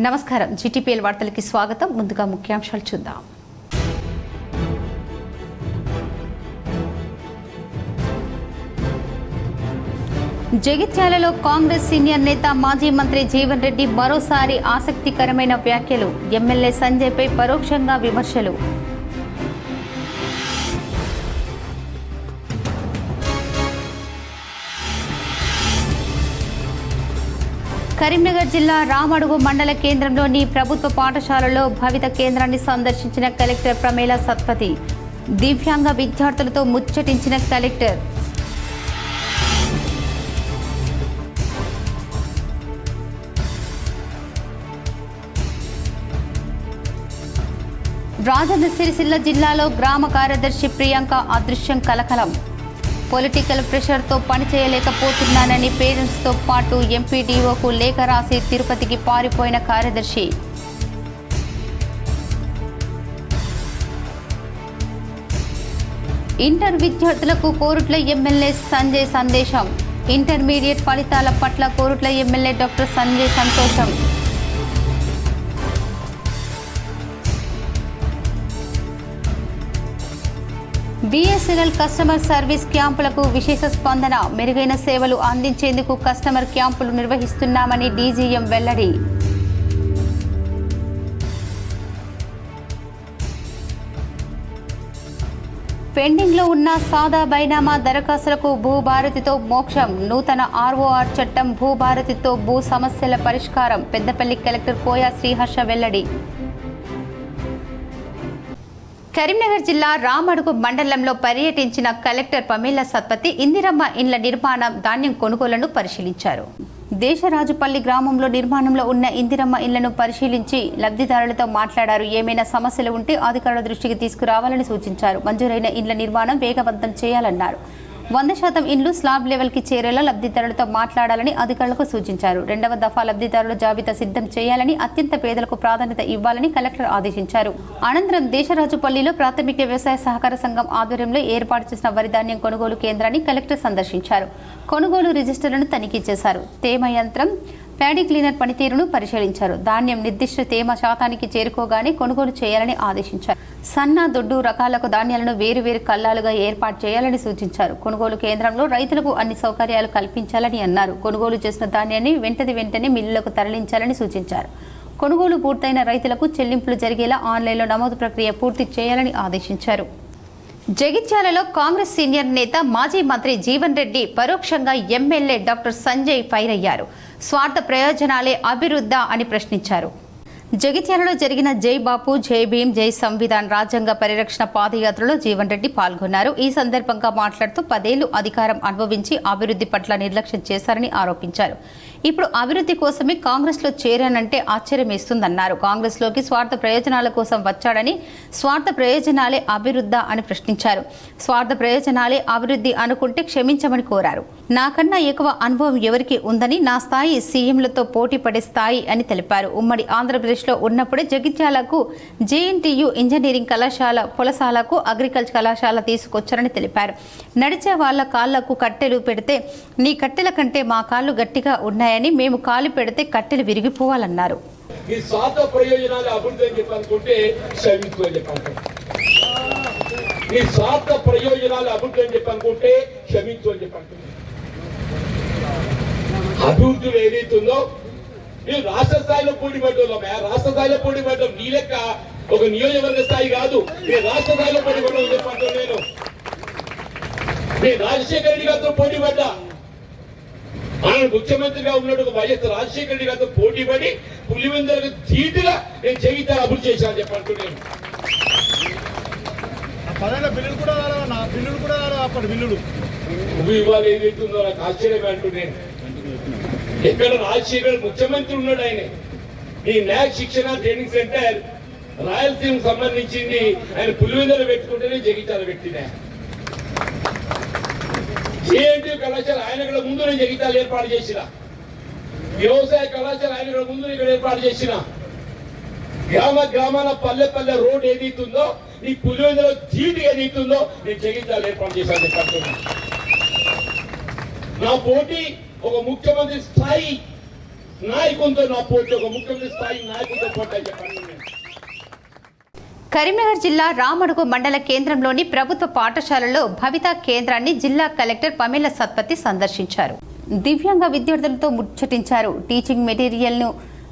నమస్కారం జీటీపీఎల్ వార్తలకి స్వాగతం. ముందుగా ముఖ్యాంశాలు చూద్దాం. జగిత్యాలలో కాంగ్రెస్ సీనియర్ నేత మాజీ మంత్రి జీవన్ రెడ్డి మరోసారి ఆసక్తికరమైన వ్యాఖ్యలు. ఎమ్మెల్యే సంజయ్పై పరోక్షంగా విమర్శలు. కరీంనగర్ జిల్లా రామడుగు మండల కేంద్రంలోని ప్రభుత్వ పాఠశాలలో భవిత కేంద్రాన్ని సందర్శించిన కలెక్టర్ ప్రమేల సత్పతి. దివ్యాంగ విద్యార్థులతో ముచ్చటించిన కలెక్టర్. రాజన్న సిరిసిల్ల జిల్లాలో గ్రామ కార్యదర్శి ప్రియాంక అదృశ్యం కలకలం. పొలిటికల్ ప్రెషర్తో పనిచేయలేకపోతున్నానని పేరెంట్స్తో పాటు ఎంపీడీఓకు లేఖ రాసి తిరుపతికి పారిపోయిన కార్యదర్శి. ఇంటర్ విద్యార్థులకు కోరుట్ల ఎమ్మెల్యే సంజయ్ సందేశం. ఇంటర్మీడియట్ ఫలితాల పట్ల కోరుట్ల ఎమ్మెల్యే డాక్టర్ సంజయ్ సంతోషం. బీఎస్ఎన్ఎల్ కస్టమర్ సర్వీస్ క్యాంపులకు విశేష స్పందన. మెరుగైన సేవలు అందించేందుకు కస్టమర్ క్యాంపులు నిర్వహిస్తున్నామని డీజీఎం వెల్లడి. పెండింగ్లో ఉన్న సాదా బైనామా దరఖాస్తులకు భూభారతితో మోక్షం. నూతన ఆర్ఓఆర్ చట్టం భూభారతితో భూ సమస్యల పరిష్కారం. పెద్దపల్లి కలెక్టర్ కోయా శ్రీహర్ష వెల్లడి. కరీంనగర్ జిల్లా రామడుగు మండలంలో పర్యటించిన కలెక్టర్ ప్రమేల సత్పతి ఇందిరమ్మ ఇండ్ల నిర్మాణం, ధాన్యం కొనుగోలును పరిశీలించారు. దేశరాజుపల్లి గ్రామంలో నిర్మాణంలో ఉన్న ఇందిరమ్మ ఇళ్లను పరిశీలించి లబ్ధిదారులతో మాట్లాడారు. ఏమైనా సమస్యలు ఉంటే అధికారుల దృష్టికి తీసుకురావాలని సూచించారు. మంజూరైన ఇండ్ల నిర్మాణం వేగవంతం చేయాలన్నారు. 100% ఇండ్లు స్లాబ్ లెవెల్కి చేరేలా లబ్ధిదారులతో మాట్లాడాలని అధికారులకు సూచించారు. 2వ దఫా లబ్ధిదారుల జాబితా సిద్ధం చేయాలని, అత్యంత పేదలకు ప్రాధాన్యత ఇవ్వాలని కలెక్టర్ ఆదేశించారు. అనంతరం దేశరాజుపల్లిలో ప్రాథమిక వ్యవసాయ సహకార సంఘం ఆధ్వర్యంలో ఏర్పాటు చేసిన వరి ధాన్యం కొనుగోలు కేంద్రాన్ని కలెక్టర్ సందర్శించారు. కొనుగోలు రిజిస్టర్లను తనిఖీ చేశారు. తేమ యంత్రం, ప్యాడీ క్లీనర్ పనితీరును పరిశీలించారు. ధాన్యం నిర్దిష్ట తేమ శాతానికి చేరుకోగానే కొనుగోలు చేయాలని ఆదేశించారు. సన్న, దొడ్డు రకాలకు ధాన్యాలను వేరువేరు కల్లాలుగా ఏర్పాటు చేయాలని సూచించారు. కొనుగోలు కేంద్రంలో రైతులకు అన్ని సౌకర్యాలు కల్పించాలని అన్నారు. కొనుగోలు చేసిన ధాన్యాన్ని వెంటనే మిల్లులకు తరలించాలని సూచించారు. కొనుగోలు పూర్తయిన రైతులకు చెల్లింపులు జరిగేలా ఆన్లైన్లో నమోదు ప్రక్రియ పూర్తి చేయాలని ఆదేశించారు. జగిత్యాలలో కాంగ్రెస్ సీనియర్ నేత మాజీ మంత్రి జీవన్ రెడ్డి పరోక్షంగా ఎమ్మెల్యే డాక్టర్ సంజయ్ ఫైర్ అయ్యారు. స్వార్థ ప్రయోజనాలే అభివృద్ధా అని ప్రశ్నించారు. జగిత్యాలలో జరిగిన జై బాపు, జై భీమ్, జై సంవిధాన్ రాజ్యాంగ పరిరక్షణ పాదయాత్రలో జీవన్ రెడ్డి పాల్గొన్నారు. ఈ సందర్భంగా మాట్లాడుతూ 10 ఏళ్లు అధికారం అనుభవించి అభివృద్ధి పట్ల నిర్లక్ష్యం చేశారని ఆరోపించారు. ఇప్పుడు అభివృద్ధి కోసమే కాంగ్రెస్లో చేరానంటే ఆశ్చర్యమేస్తుందన్నారు. కాంగ్రెస్లోకి స్వార్థ ప్రయోజనాల కోసం వచ్చాడని, స్వార్థ ప్రయోజనాలే అభివృద్ధా అని ప్రశ్నించారు. స్వార్థ ప్రయోజనాలే అభివృద్ధి అనుకుంటే క్షమించమని కోరారు. నాకన్నా ఎక్కువ అనుభవం ఎవరికి ఉందని, నా స్థాయి సీఎంలతో పోటీ పడే స్థాయి అని తెలిపారు. ఉమ్మడి ఆంధ్రప్రదేశ్లో ఉన్నప్పుడే జగిత్యాలకు జేఎన్టీయు ఇంజనీరింగ్ కళాశాల, పొలసాలకు అగ్రికల్చర్ కళాశాల తీసుకొచ్చారని తెలిపారు. నడిచే వాళ్ళ కాళ్లకు కట్టెలు పెడితే నీ కట్టెల కంటే మా కాళ్ళు గట్టిగా ఉన్నాయని, మేము కాలు పెడితే కట్టెలు విరిగిపోవాలన్నారు. ఈ స్వార్థ ప్రయోజనాలు అభివృద్ధి అని చెప్పనుకుంటే క్షమించు అని చెప్పాను. ఈ స్వార్థ ప్రయోజనాలు అభివృద్ధి అని చెప్పనుకుంటే క్షమించు అని చెప్పాను. అభివృద్ధి ఏదైతుందో నేను రాష్ట్ర స్థాయిలో పోటీ పడ్డాం. రాష్ట్ర స్థాయిలో పోటీ పడ్డాం. నీ లెక్క ఒక నియోజకవర్గ స్థాయి కాదు, నేను రాష్ట్ర స్థాయిలో పోటీ పడ్డాం చెప్పంటాను. నేను రాజశేఖర రెడ్డి గారితో పోటీ పడ్డా. ఆయన ముఖ్యమంత్రిగా ఉన్నట్టు వైఎస్ రాజశేఖర రెడ్డి గారితో పోటీ పడి పులివెందులకు ధీటుగా నేను జగిత్యాల అభివృద్ధి చేశాను చెప్పంటూ నేను ఇవాళ ఏదైతుందో నాకు ఆశ్చర్యం అంటూ నేను ఎక్కడ రాజశేఖర్ ముఖ్యమంత్రి ఉన్నాడు. ఆయన ఈ న్యాక్ శిక్షణ ట్రైనింగ్ సెంటర్ రాయలసీమకు సంబంధించింది ఆయన పులివెందులు పెట్టుకుంటేనే జగిత్యాల పెట్టినా. జేఎన్టీ కళాశాల ఆయన కూడా ముందు నేను జగిత్యాల ఏర్పాటు చేసిన. వ్యవసాయ కళాశాల ఆయన కూడా ముందు ఇక్కడ ఏర్పాటు చేసిన. గ్రామాల పల్లె రోడ్ ఏదైతుందో, ఈ పులివెందులో జీటి ఏదైతుందో నేను జగిత్యాల ఏర్పాటు చేశాను చెప్పంటున్నా. నా పోటీ ఒక ముఖ్యమంత్రి స్థాయి నాయకులతో నా పోటీ, ఒక ముఖ్యమంత్రి స్థాయి నాయకులతో పోటీ చెప్పండి. కరీంనగర్ జిల్లా రామడుగు మండల కేంద్రంలోని ప్రభుత్వ పాఠశాలలో భవితా కేంద్రాన్ని జిల్లా కలెక్టర్ పమేల సత్పతి సందర్శించారు. దివ్యాంగ విద్యార్థులతో ముచ్చటించారు. టీచింగ్ మెటీరియల్ను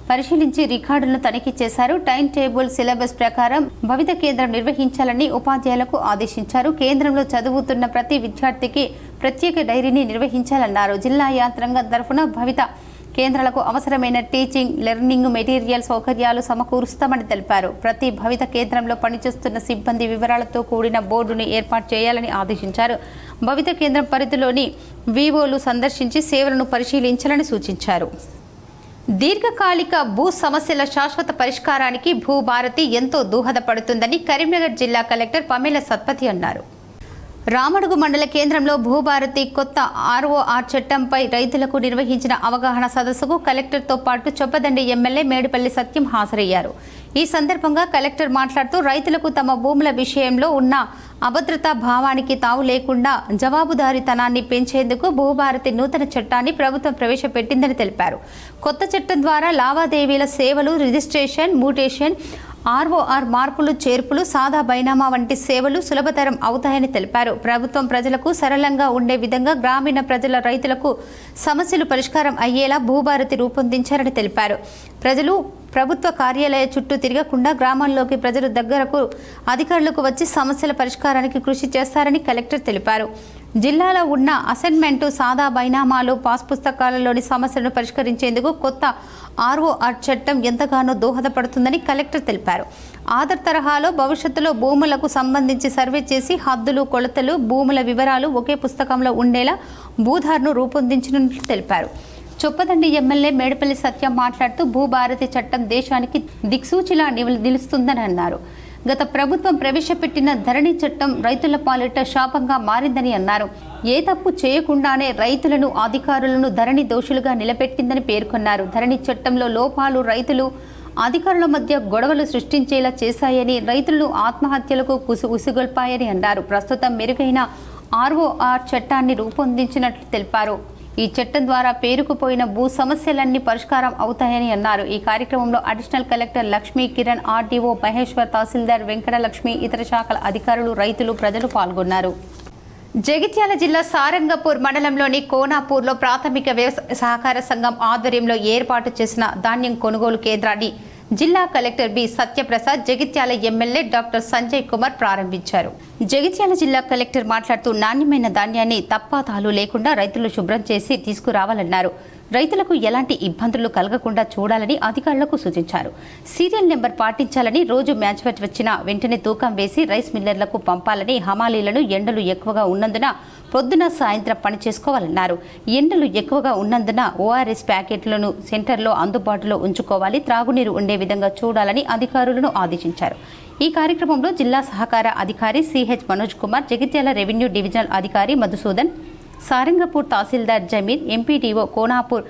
పరిశీలించి రికార్డులను తనిఖీ చేశారు. టైం టేబుల్ సిలబస్ ప్రకారం భవిత కేంద్రం నిర్వహించాలని ఉపాధ్యాయులకు ఆదేశించారు. కేంద్రంలో చదువుతున్న ప్రతి విద్యార్థికి ప్రత్యేక డైరీని నిర్వహించాలన్నారు. జిల్లా యంత్రాంగం తరఫున భవిత కేంద్రాలకు అవసరమైన టీచింగ్ లెర్నింగ్ మెటీరియల్ సౌకర్యాలు సమకూరుస్తామని తెలిపారు. ప్రతి భవిత కేంద్రంలో పనిచేస్తున్న సిబ్బంది వివరాలతో కూడిన బోర్డును ఏర్పాటు చేయాలని ఆదేశించారు. భవిత కేంద్రం పరిధిలోని వివోలు సందర్శించి సేవలను పరిశీలించాలని సూచించారు. దీర్ఘకాలిక భూ సమస్యల శాశ్వత పరిష్కారానికి భూభారతి ఎంతో దోహదపడుతుందని కరీంనగర్ జిల్లా కలెక్టర్ పమేల సత్పతి అన్నారు. రామడుగు మండల కేంద్రంలో భూభారతి కొత్త ROR చట్టంపై రైతులకు నిర్వహించిన అవగాహన సదస్సుకు కలెక్టర్తో పాటు చొప్పదండి ఎమ్మెల్యే మేడిపల్లి సత్యం హాజరయ్యారు. ఈ సందర్భంగా కలెక్టర్ మాట్లాడుతూ రైతులకు తమ భూముల విషయంలో ఉన్న అభద్రతా భావానికి తావు లేకుండా జవాబుదారీతనాన్ని పెంచేందుకు భూభారతి నూతన చట్టాన్ని ప్రభుత్వం ప్రవేశపెట్టిందని తెలిపారు. కొత్త చట్టం ద్వారా లావాదేవీల సేవలు, రిజిస్ట్రేషన్, మ్యూటేషన్, ROR మార్పులు చేర్పులు, సాదా బైనామా వంటి సేవలు సులభతరం అవుతాయని తెలిపారు. ప్రభుత్వం ప్రజలకు సరళంగా ఉండే విధంగా గ్రామీణ ప్రజల రైతులకు సమస్యలు పరిష్కారం అయ్యేలా భూభారతి రూపొందించారని తెలిపారు. ప్రజలు ప్రభుత్వ కార్యాలయ చుట్టూ తిరగకుండా గ్రామాల్లోకి ప్రజలు దగ్గరకు అధికారులకు వచ్చి సమస్యల పరిష్కారానికి కృషి చేస్తారని కలెక్టర్ తెలిపారు. జిల్లాలో ఉన్న అసైన్మెంటు, సాదా బైనామాలు, పాస్ పుస్తకాలలోని సమస్యలను పరిష్కరించేందుకు కొత్త ROR చట్టం ఎంతగానో దోహదపడుతుందని కలెక్టర్ తెలిపారు. ఆధార్ తరహాలో భవిష్యత్తులో భూములకు సంబంధించి సర్వే చేసి హద్దులు, కొలతలు, భూముల వివరాలు ఒకే పుస్తకంలో ఉండేలా భూధార్ను రూపొందించినట్లు తెలిపారు. చొప్పదండి ఎమ్మెల్యే మేడిపల్లి సత్యం మాట్లాడుతూ భూభారతి చట్టం దేశానికి దిక్సూచిలా నిలుస్తుందని అన్నారు. గత ప్రభుత్వం ప్రవేశపెట్టిన ధరణి చట్టం రైతుల పాలిట శాపంగా మారిందని అన్నారు. ఏ తప్పు చేయకుండానే రైతులను, అధికారులను ధరణి దోషులుగా నిలబెట్టిందని పేర్కొన్నారు. ధరణి చట్టంలో లోపాలు రైతులు, అధికారుల మధ్య గొడవలు సృష్టించేలా చేశాయని, రైతులను ఆత్మహత్యలకు ఉసిగొల్పాయని అన్నారు. ప్రస్తుతం మెరుగైన ROR చట్టాన్ని రూపొందించినట్లు తెలిపారు. ఈ చట్టం ద్వారా పేరుకుపోయిన భూ సమస్యలన్నీ పరిష్కారం అవుతాయని అన్నారు. ఈ కార్యక్రమంలో additional collector Lakshmi Kiran, RDO Maheshwar, tahsildar Venkatalakshmi, ఇతర శాఖల అధికారులు, రైతులు, ప్రజలు పాల్గొన్నారు. జగిత్యాల జిల్లా సారంగపూర్ మండలంలోని కోనాపూర్లో ప్రాథమిక వ్యవసాయ సహకార సంఘం ఆధ్వర్యంలో ఏర్పాటు చేసిన ధాన్యం కొనుగోలు కేంద్రాన్ని జిల్లా collector B Satyaprasad, Jagtial MLA doctor Sanjay Kumar ప్రారంభించారు. జగిత్యాల జిల్లా కలెక్టర్ మాట్లాడుతూ నాణ్యమైన ధాన్యాన్ని తప్పాతాలు లేకుండా రైతులు శుభ్రం చేసి తీసుకురావాలన్నారు. రైతులకు ఎలాంటి ఇబ్బందులు కలగకుండా చూడాలని అధికారులకు సూచించారు. సీరియల్ నెంబర్ పాటించాలని, రోజు మ్యాచ్ వచ్చిన వెంటనే తూకం వేసి రైస్ మిల్లర్లకు పంపాలని, హమాలీలను ఎండలు ఎక్కువగా ఉన్నందున పొద్దున సాయంత్రం పని చేసుకోవాలన్నారు. ఎండలు ఎక్కువగా ఉన్నందున ORS ప్యాకెట్లను సెంటర్లో అందుబాటులో ఉంచుకోవాలి, త్రాగునీరు ఉండే విధంగా చూడాలని అధికారులను ఆదేశించారు. ఈ కార్యక్రమంలో జిల్లా సహకార అధికారి CH Manoj Kumar, Jagtial revenue divisional అధికారి Madhusudan, Sarangapur tahsildar Jameer, MPDO Konapur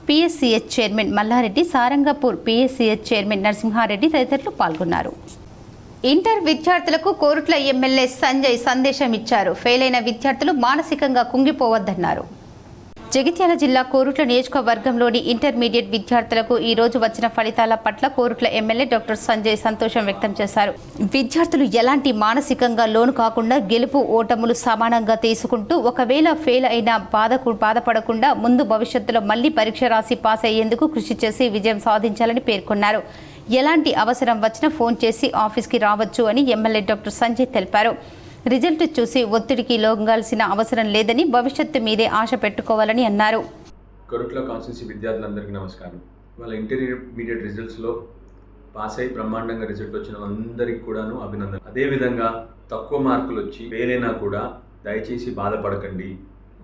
PSCH chairman Mallareddy, Sarangapur PSCH chairman Narasimhareddy తదితరులు పాల్గొన్నారు. ఇంటర్ విద్యార్థులకు కోరుట్ల ఎమ్మెల్యే సంజయ్ సందేశం ఇచ్చారు. ఫెయిల్ అయిన విద్యార్థులు మానసికంగా కుంగిపోవద్దన్నారు. జగిత్యాల జిల్లా కోరుట్ల నియోజకవర్గంలోని ఇంటర్మీడియట్ విద్యార్థులకు ఈ రోజు వచ్చిన ఫలితాల పట్ల కోరుట్ల ఎమ్మెల్యే డాక్టర్ సంజయ్ సంతోషం వ్యక్తం చేశారు. విద్యార్థులు ఎలాంటి మానసికంగా లోను కాకుండా గెలుపు ఓటములు సమానంగా తీసుకుంటూ ఒకవేళ ఫెయిల్ అయినా బాధపడకుండా ముందు భవిష్యత్తులో మళ్లీ పరీక్ష రాసి పాస్ అయ్యేందుకు కృషి చేసి విజయం సాధించాలని పేర్కొన్నారు. ఎలాంటి అవసరం వచ్చినా ఫోన్ చేసి ఆఫీస్కి రావచ్చు అని ఎమ్మెల్యే డాక్టర్ సంజయ్ తెలిపారు. రిజల్ట్ చూసి ఒత్తిడికి లొంగాల్సిన అవసరం లేదని, భవిష్యత్తు మీదే ఆశ పెట్టుకోవాలని అన్నారు. కొరుట్ల కాన్స్టిట్యూన్సీ విద్యార్థులందరికీ నమస్కారం. వాళ్ళ ఇంటర్మీడియట్ రిజల్ట్స్లో పాస్ అయి బ్రహ్మాండంగా రిజల్ట్ వచ్చిన అందరికీ కూడాను అభినందన. అదేవిధంగా తక్కువ మార్కులు వచ్చి ఫెయిల్ అయినా కూడా దయచేసి బాధపడకండి.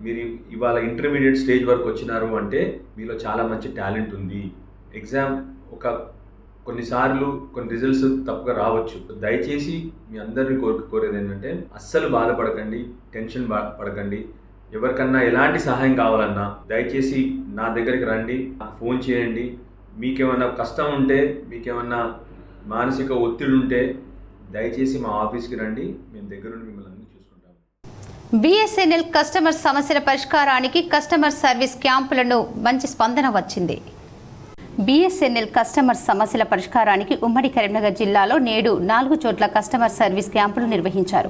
మీరు ఇవాళ ఇంటర్మీడియట్ స్టేజ్ వరకు వచ్చినారు అంటే మీలో చాలా మంచి టాలెంట్ ఉంది. ఎగ్జామ్ కొన్నిసార్లు కొన్ని రిజల్ట్స్ తప్పుగా రావచ్చు. దయచేసి మీ అందరినీ కోరేది ఏంటంటే అస్సలు బాధపడకండి, టెన్షన్ పడకండి. ఎవరికన్నా ఎలాంటి సహాయం కావాలన్నా దయచేసి నా దగ్గరికి రండి, నాకు ఫోన్ చేయండి. మీకేమన్నా కష్టం ఉంటే, మీకేమన్నా మానసిక ఒత్తిడి ఉంటే దయచేసి మా ఆఫీస్కి రండి, మేము దగ్గరుండి మిమ్మల్ని అన్ని చూసుకుంటాం. BSNL కస్టమర్ సమస్యల పరిష్కారానికి కస్టమర్ సర్వీస్ క్యాంపులను మంచి స్పందన వచ్చింది. BSNL కస్టమర్ సమస్యల పరిష్కారానికి ఉమ్మడి కరీంనగర్ జిల్లాలో నేడు 4 చోట్ల కస్టమర్ సర్వీస్ క్యాంపులు నిర్వహించారు.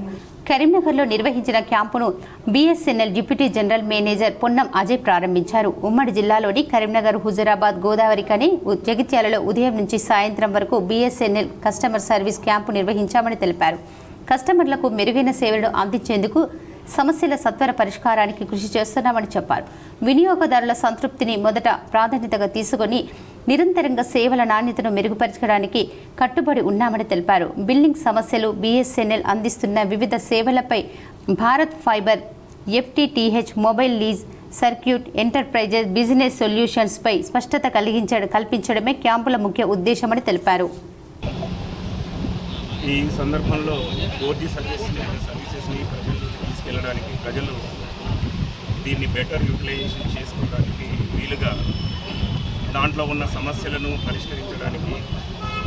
కరీంనగర్లో నిర్వహించిన క్యాంపును BSNL deputy general manager Ponnam Ajay ప్రారంభించారు. ఉమ్మడి జిల్లాలోని కరీంనగర్, హుజురాబాద్, గోదావరిఖని, జగిత్యాలలో ఉదయం నుంచి సాయంత్రం వరకు BSNL కస్టమర్ సర్వీస్ క్యాంపు నిర్వహించామని తెలిపారు. కస్టమర్లకు మెరుగైన సేవలను అందించేందుకు సమస్యల సత్వర పరిష్కారానికి కృషి చేస్తున్నామని చెప్పారు. వినియోగదారుల సంతృప్తిని మొదట ప్రాధాన్యతగా తీసుకొని నిరంతరంగా సేవల నాణ్యతను మెరుగుపరచడానికి కట్టుబడి ఉన్నామని తెలిపారు. బిల్లింగ్ సమస్యలు, BSNL అందిస్తున్న వివిధ సేవలపై Bharat fibre, FTTH, mobile lease, circuit, enterprises business సొల్యూషన్స్పై స్పష్టత కల్పించడమే క్యాంపుల ముఖ్య ఉద్దేశమని తెలిపారు. ఈ సందర్భంలో 4G సర్వీసెస్ని ప్రజల్లోకి తీసుకెళ్ళడానికి, ప్రజలు దీన్ని బెటర్ యూటిలైజేషన్ చేసుకోవడానికి వీలుగా దాంట్లో ఉన్న సమస్యలను పరిష్కరించడానికి,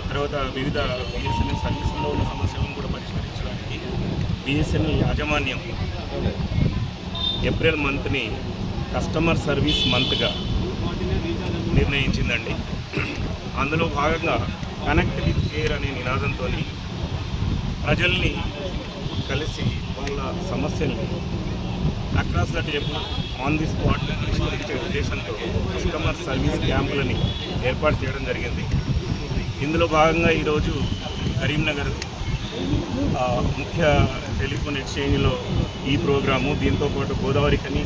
తర్వాత వివిధ BSNL సర్వీసుల్లో ఉన్న సమస్యలను కూడా పరిష్కరించడానికి BSNL యాజమాన్యం ఏప్రిల్ మంత్ని కస్టమర్ సర్వీస్ మంత్గా నిర్ణయించిందండి. అందులో భాగంగా కనెక్ట్ విత్ కేర్ అనే నినాదంతో ప్రజల్ని కలిసి వాళ్ళ సమస్యల్ని across the table on the spot పరిష్కరించే ఉద్దేశంతో కస్టమర్ సర్వీస్ క్యాంపులని ఏర్పాటు చేయడం జరిగింది. ఇందులో భాగంగా ఈరోజు కరీంనగర్ ముఖ్య టెలిఫోన్ ఎక్స్చేంజ్లో ఈ ప్రోగ్రాము, దీంతోపాటు గోదావరిఖని,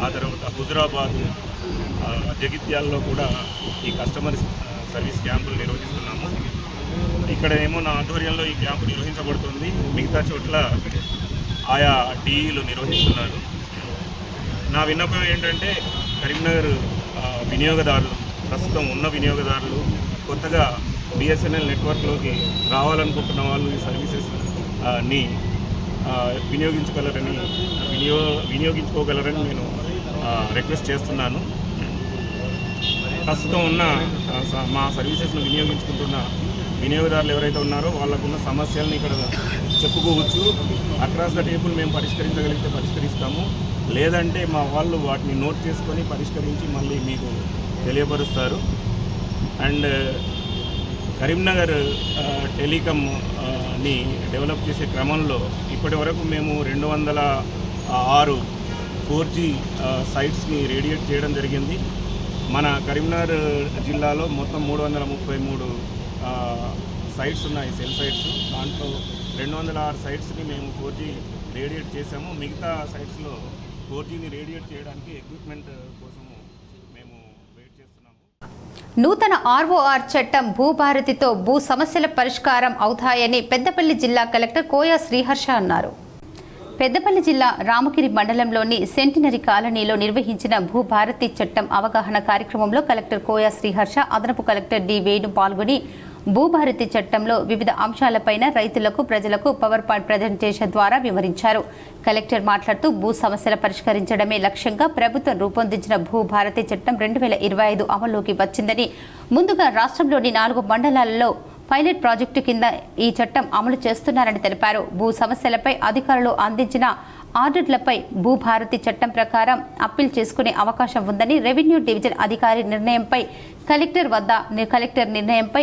ఆ తర్వాత హుజురాబాద్, జగిత్యాలలో కూడా ఈ కస్టమర్ సర్వీస్ క్యాంపులు నిర్వహిస్తున్నాము. ఇక్కడ ఏమో నా ఆధ్వర్యంలో ఈ క్యాంపు నిర్వహించబడుతుంది, మిగతా చోట్ల ఆయా DEలు నిర్వహిస్తున్నారు. నా విన్నపం ఏంటంటే కరీంనగర్ వినియోగదారులు, ప్రస్తుతం ఉన్న వినియోగదారులు, కొత్తగా BSNL నెట్వర్క్లోకి రావాలనుకుంటున్న వాళ్ళు ఈ సర్వీసెస్ని వినియోగించుకోగలరని నేను రిక్వెస్ట్ చేస్తున్నాను. ప్రస్తుతం ఉన్న మా సర్వీసెస్ను వినియోగించుకుంటున్న వినియోగదారులు ఎవరైతే ఉన్నారో వాళ్ళకున్న సమస్యలను ఇక్కడ చెప్పుకోవచ్చు. అక్రాస్ ద టేబుల్ మేము పరిష్కరించగలిగితే పరిష్కరిస్తాము, లేదంటే మా వాళ్ళు వాటిని నోట్ చేసుకొని పరిష్కరించి మళ్ళీ మీకు తెలియపరుస్తారు. అండ్ కరీంనగర్ టెలికామ్ని డెవలప్ చేసే క్రమంలో ఇప్పటి వరకు మేము 206 4G సైట్స్ని రేడియేట్ చేయడం జరిగింది. మన కరీంనగర్ జిల్లాలో మొత్తం 333 సైట్స్ ఉన్నాయి, సెల్ సైట్స్. దాంట్లో 206 సైట్స్ని మేము 4G రేడియేట్ చేసాము. మిగతా సైట్స్లో 4Gని రేడియేట్ చేయడానికి ఎక్విప్మెంట్ కోసము మేము వెయిట్ చేస్తున్నాము. నూతన ROR చట్టం భూభారతితో భూ సమస్యల పరిష్కారం అవుతాయని పెద్దపల్లి జిల్లా కలెక్టర్ కోయా శ్రీహర్ష అన్నారు. పెద్దపల్లి జిల్లా రామగిరి మండలంలోని సెంటినరీ కాలనీలో నిర్వహించిన భూభారతి చట్టం అవగాహన కార్యక్రమంలో కలెక్టర్ కోయా శ్రీహర్ష, అదనపు కలెక్టర్ డి వేణు పాల్గొని భూభారతి చట్టంలో వివిధ అంశాలపైన రైతులకు, ప్రజలకు పవర్ పాయింట్ ప్రజెంటేషన్ ద్వారా వివరించారు. కలెక్టర్ మాట్లాడుతూ భూ సమస్యల పరిష్కరించడమే లక్ష్యంగా ప్రభుత్వం రూపొందించిన భూభారతి చట్టం 2025 అమల్లోకి వచ్చిందని, ముందుగా రాష్ట్రంలోని 4 మండలాలలో పైలట్ ప్రాజెక్టు కింద ఈ చట్టం అమలు చేస్తున్నారని తెలిపారు. భూ సమస్యలపై అధికారులు అందించిన ఆర్డర్లపై భూభారతి చట్టం ప్రకారం అప్పీల్ చేసుకునే అవకాశం ఉందని, రెవెన్యూ డివిజన్ అధికారి నిర్ణయంపై కలెక్టర్ నిర్ణయంపై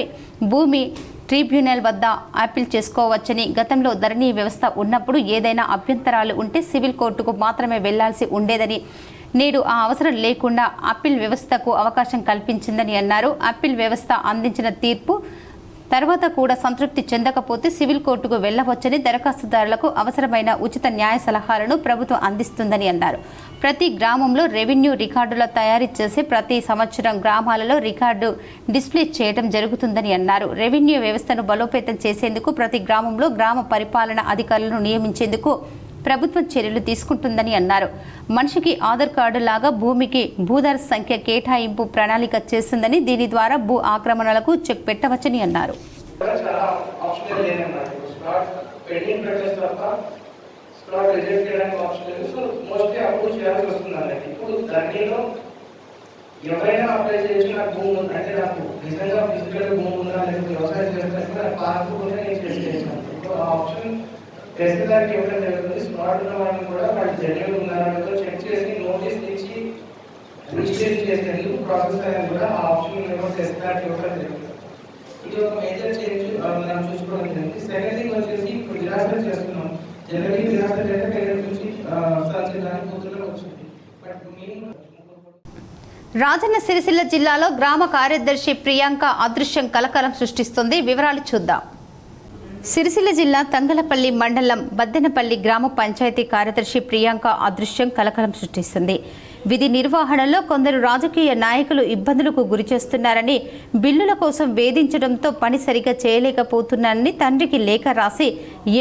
భూమి ట్రిబ్యునల్ వద్ద అప్పీల్ చేసుకోవచ్చని, గతంలో ధరణి వ్యవస్థ ఉన్నప్పుడు ఏదైనా అభ్యంతరాలు ఉంటే సివిల్ కోర్టుకు మాత్రమే వెళ్లాల్సి ఉండేదని, నేడు ఆ అవసరం లేకుండా అప్పీల్ వ్యవస్థకు అవకాశం కల్పించిందని అన్నారు. అప్పీల్ వ్యవస్థ అందించిన తీర్పు తర్వాత కూడా సంతృప్తి చెందకపోతే సివిల్ కోర్టుకు వెళ్లవచ్చని, దరఖాస్తుదారులకు అవసరమైన ఉచిత న్యాయ సలహాలను ప్రభుత్వం అందిస్తుందని అన్నారు. ప్రతి గ్రామంలో రెవెన్యూ రికార్డుల తయారీ చేసి ప్రతి సంవత్సరం గ్రామాలలో రికార్డు డిస్ప్లే చేయడం జరుగుతుందని అన్నారు. రెవెన్యూ వ్యవస్థను బలోపేతం చేసేందుకు ప్రతి గ్రామంలో గ్రామ పరిపాలన అధికారులను నియమించేందుకు ప్రభుత్వం చర్యలు తీసుకుంటుందని అన్నారు. మనిషికి ఆధార్ కార్డు లాగా భూమికి భూధర సంఖ్య కేటాయింపు ప్రణాళిక చేస్తుందని, దీని ద్వారా భూ ఆక్రమణలకు చెక్ పెట్టవచ్చని అన్నారు. ఎవరైనా అప్లై చేసిన భూమి అంటే నాకు నిజంగా ఫిజికల్ భూమి ఉందా లేకపోతే వ్యవసాయం చేస్తున్నా పాస్బుక్ ఉంటే నేను చెక్ చేసినాను. ఆ ఆప్షన్ తహసీల్దార్కి ఇవ్వడం జరుగుతుంది. స్పాట్ ఉన్న వాళ్ళని కూడా వాళ్ళు జెన్యున్ ఉన్నారో చెక్ చేసి నోటీస్ ఇచ్చి రిజిస్ట్రేషన్ చేసేందుకు ప్రాసెస్ అనేది కూడా ఆ ఆప్షన్ టెస్ట్ ఇవ్వడం జరుగుతుంది. ఇది ఒక మేజర్ చేంజ్ మనం చూసుకోవడం జరిగింది. సెకండ్ థింగ్ వచ్చేసి ఇప్పుడు నిరాశలు చేస్తున్నాం. జనరల్లీ నిరాశలు చేస్తే పేరెంట్స్ నుంచి సంచలనానికి కూతురులో వచ్చింది. బట్ మేము రాజన్న సిరిసిల్ల జిల్లాలో గ్రామ కార్యదర్శి ప్రియాంక అదృశ్యం కలకలం సృష్టిస్తుంది. వివరాలు చూద్దాం. సిరిసిల్ల జిల్లా తంగలపల్లి మండలం బద్దెనపల్లి గ్రామ పంచాయతీ కార్యదర్శి ప్రియాంక అదృశ్యం కలకలం సృష్టిస్తుంది. విధి నిర్వహణలో కొందరు రాజకీయ నాయకులు ఇబ్బందులకు గురిచేస్తున్నారని, బిల్లుల కోసం వేధించడంతో పని సరిగా చేయలేకపోతున్నారని తండ్రికి లేఖ రాసి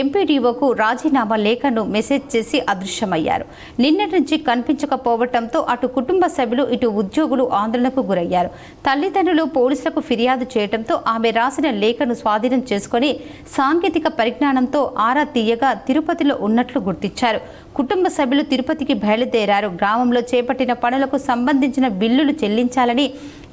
ఎంపీడీఓకు రాజీనామా లేఖను మెసేజ్ చేసి అదృశ్యమయ్యారు. నిన్నటి నుంచి కనిపించకపోవడంతో అటు కుటుంబ సభ్యులు ఇటు ఉద్యోగులు ఆందోళనకు గురయ్యారు. తల్లిదండ్రులు పోలీసులకు ఫిర్యాదు చేయడంతో ఆమె రాసిన లేఖను స్వాధీనం చేసుకుని సాంకేతిక పరిజ్ఞానంతో ఆరా తీయగా తిరుపతిలో ఉన్నట్లు గుర్తించారు. కుటుంబ సభ్యులు తిరుపతికి బయలుదేరారు. గ్రామంలో చేపట్టిన పనులకు సంబంధించిన బిల్లులు చెల్లించాలని,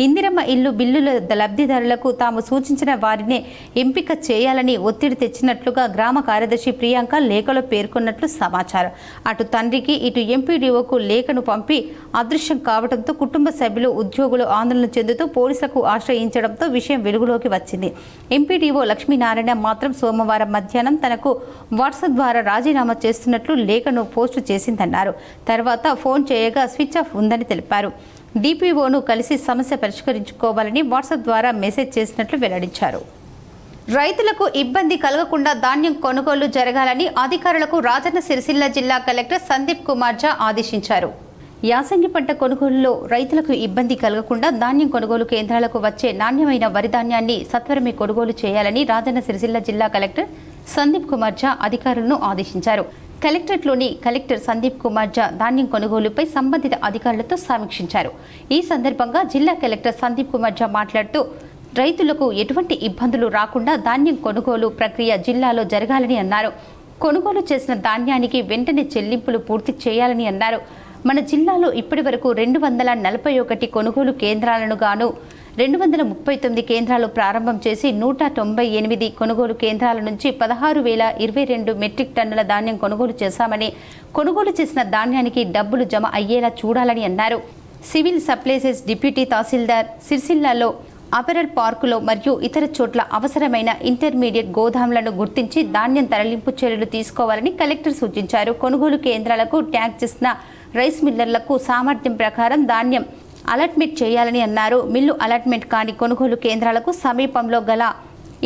ఇందిరమ్మ ఇల్లు బిల్లుల లబ్ధిదారులకు తాము సూచించిన వారిని ఎంపిక చేయాలని ఒత్తిడి తెచ్చినట్లుగా గ్రామ కార్యదర్శి ప్రియాంక లేఖలో పేర్కొన్నట్లు సమాచారం. అటు తండ్రికి ఇటు ఎంపీడీఓకు లేఖను పంపి అదృశ్యం కావడంతో కుటుంబ సభ్యులు ఉద్యోగులు ఆందోళన చెందుతూ పోలీసులకు ఆశ్రయించడంతో విషయం వెలుగులోకి వచ్చింది. ఎంపీడీఓ లక్ష్మీనారాయణ మాత్రం సోమవారం మధ్యాహ్నం తనకు వాట్సాప్ ద్వారా రాజీనామా చేస్తున్నట్లు లేఖను పోస్టు చేసిందన్నారు. తర్వాత ఫోన్ చేయగా స్విచ్ ఆఫ్ ఉందని తెలిపారు. డిపిఓను కలిసి సమస్య పరిష్కరించుకోవాలని వాట్సాప్ ద్వారా మెసేజ్ చేసినట్లు వెల్లడించారు. రైతులకు ఇబ్బంది కలగకుండా ధాన్యం కొనుగోలు జరగాలని అధికారులకు రాజన్న సిరిసిల్ల జిల్లా కలెక్టర్ సందీప్ కుమార్ ఝా ఆదేశించారు. యాసంగి పంట కొనుగోలులో రైతులకు ఇబ్బంది కలగకుండా ధాన్యం కొనుగోలు కేంద్రాలకు వచ్చే నాణ్యమైన వరి ధాన్యాన్ని సత్వరమే కొనుగోలు చేయాలని రాజన్న సిరిసిల్ల జిల్లా కలెక్టర్ సందీప్ కుమార్ ఝా అధికారులను ఆదేశించారు. కలెక్టరేట్లోని కలెక్టర్ సందీప్ కుమార్ ఝా ధాన్యం కొనుగోలుపై సంబంధిత అధికారులతో సమీక్షించారు. ఈ సందర్భంగా జిల్లా కలెక్టర్ సందీప్ కుమార్ ఝా మాట్లాడుతూ రైతులకు ఎటువంటి ఇబ్బందులు రాకుండా ధాన్యం కొనుగోలు ప్రక్రియ జిల్లాలో జరగాలని అన్నారు. కొనుగోలు చేసిన ధాన్యానికి వెంటనే చెల్లింపులు పూర్తి చేయాలని అన్నారు. మన జిల్లాలో ఇప్పటి వరకు 241 కొనుగోలు కేంద్రాలను గాను 239 కేంద్రాలు ప్రారంభం చేసి 198 కొనుగోలు కేంద్రాల నుంచి 16,022 మెట్రిక్ టన్నుల ధాన్యం కొనుగోలు చేశామని, కొనుగోలు చేసిన ధాన్యానికి డబ్బులు జమ అయ్యేలా చూడాలని అన్నారు. సివిల్ సప్లైసెస్ డిప్యూటీ తహసీల్దార్ సిరిసిల్లాలో అపెరల్ పార్కులో మరియు ఇతర చోట్ల అవసరమైన ఇంటర్మీడియట్ గోదాంలను గుర్తించి ధాన్యం తరలింపు చర్యలు తీసుకోవాలని కలెక్టర్ సూచించారు. కొనుగోలు కేంద్రాలకు ట్యాగ్ చేసిన రైస్ మిల్లర్లకు సామర్థ్యం ప్రకారం ధాన్యం అలాట్మెంట్ చేయాలని అన్నారు. మిల్లు అలాట్మెంట్ కాని కొనుగోలు కేంద్రాలకు సమీపంలో గల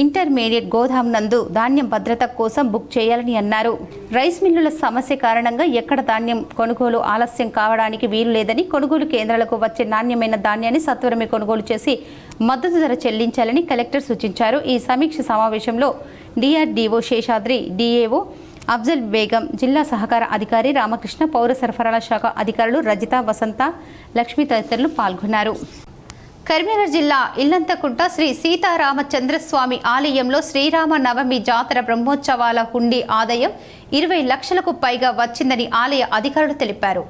ఇంటర్మీడియట్ గోదాం నందు ధాన్యం భద్రత కోసం బుక్ చేయాలని అన్నారు. రైస్ మిల్లుల సమస్య కారణంగా ఎక్కడ ధాన్యం కొనుగోలు ఆలస్యం కావడానికి వీలు లేదని, కొనుగోలు కేంద్రాలకు వచ్చే నాణ్యమైన ధాన్యాన్ని సత్వరమే కొనుగోలు చేసి మద్దతు ధర చెల్లించాలని కలెక్టర్ సూచించారు. ఈ సమీక్ష సమావేశంలో డిఆర్డీఓ శేషాద్రి, డిఏఓ అఫ్జల్ బేగం, జిల్లా సహకార అధికారి రామకృష్ణ, పౌర సరఫరాల శాఖ అధికారులు రజిత, వసంత, లక్ష్మి తదితరులు పాల్గొన్నారు. కరీంనగర్ జిల్లా ఇల్లంతకుంట శ్రీ సీతారామచంద్రస్వామి ఆలయంలో శ్రీరామ నవమి జాతర బ్రహ్మోత్సవాల హుండీ ఆదాయం 20 లక్షలకు పైగా వచ్చిందని ఆలయ అధికారులు తెలిపారు.